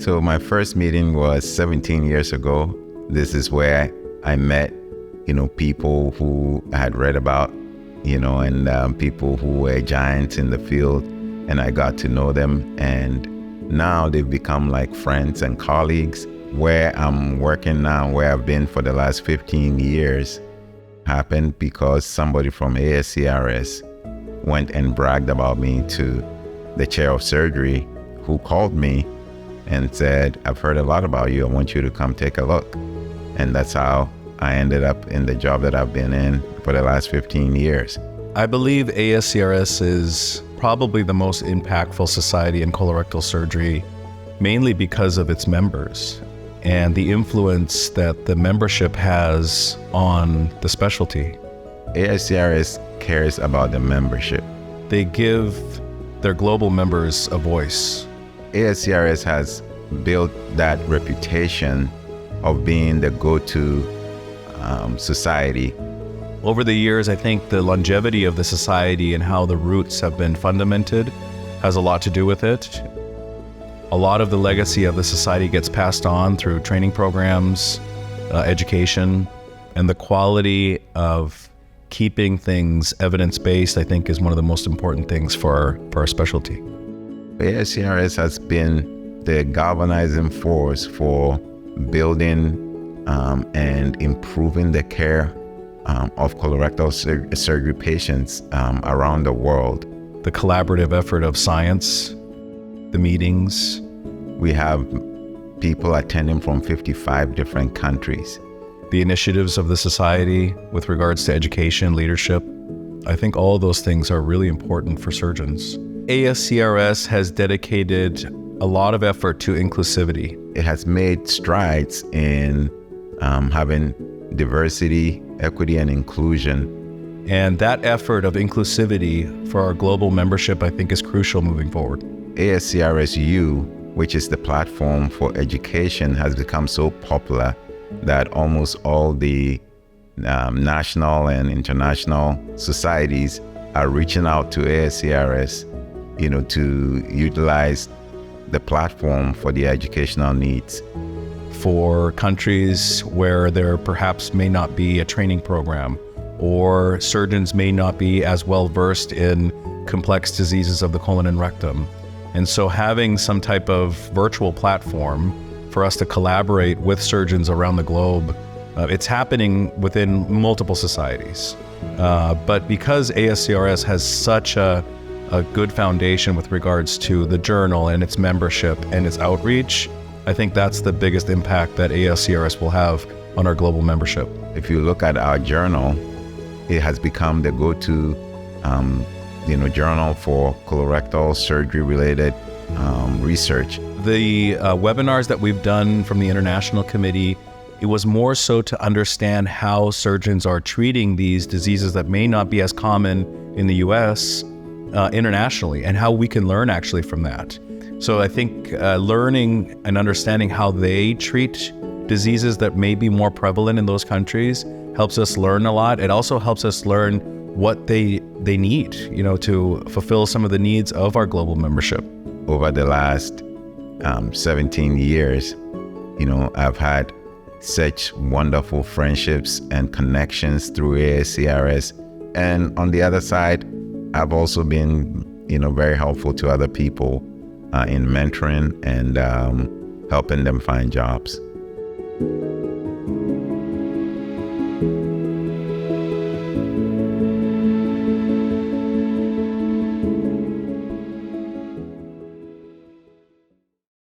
So my first meeting was 17 years ago. This is where I met, people who I had read about, and people who were giants in the field, and I got to know them. And now they've become like friends and colleagues. Where I'm working now, where I've been for the last 15 years, happened because somebody from FASCRS went and bragged about me to the chair of surgery, who called me and said, "I've heard a lot about you. I want you to come take a look." And that's how I ended up in the job that I've been in for the last 15 years. I believe FASCRS is probably the most impactful society in colorectal surgery, mainly because of its members and the influence that the membership has on the specialty. FASCRS cares about the membership. They give their global members a voice. FASCRS has built that reputation of being the go-to society. Over the years, I think the longevity of the society and how the roots have been fundamented has a lot to do with it. A lot of the legacy of the society gets passed on through training programs, education, and the quality of keeping things evidence-based, I think, is one of the most important things for our specialty. FASCRS has been the galvanizing force for building and improving the care of colorectal surgery patients around the world. The collaborative effort of science, the meetings. We have people attending from 55 different countries. The initiatives of the society with regards to education, leadership. I think all of those things are really important for surgeons. FASCRS has dedicated a lot of effort to inclusivity. It has made strides in having diversity, equity, and inclusion. And that effort of inclusivity for our global membership, I think, is crucial moving forward. FASCRS-U, which is the platform for education, has become so popular that almost all the national and international societies are reaching out to FASCRS, to utilize the platform for the educational needs. For countries where there perhaps may not be a training program, or surgeons may not be as well versed in complex diseases of the colon and rectum. And so having some type of virtual platform for us to collaborate with surgeons around the globe, it's happening within multiple societies. But because FASCRS has such a good foundation with regards to the journal and its membership and its outreach, I think that's the biggest impact that FASCRS will have on our global membership. If you look at our journal, it has become the go-to journal for colorectal surgery-related research. The webinars that we've done from the International Committee, it was more so to understand how surgeons are treating these diseases that may not be as common in the US internationally, and how we can learn actually from that. So I think learning and understanding how they treat diseases that may be more prevalent in those countries helps us learn a lot. It also helps us learn what they need, to fulfill some of the needs of our global membership. Over the last 17 years, I've had such wonderful friendships and connections through FASCRS. And on the other side, I've also been, very helpful to other people in mentoring and helping them find jobs.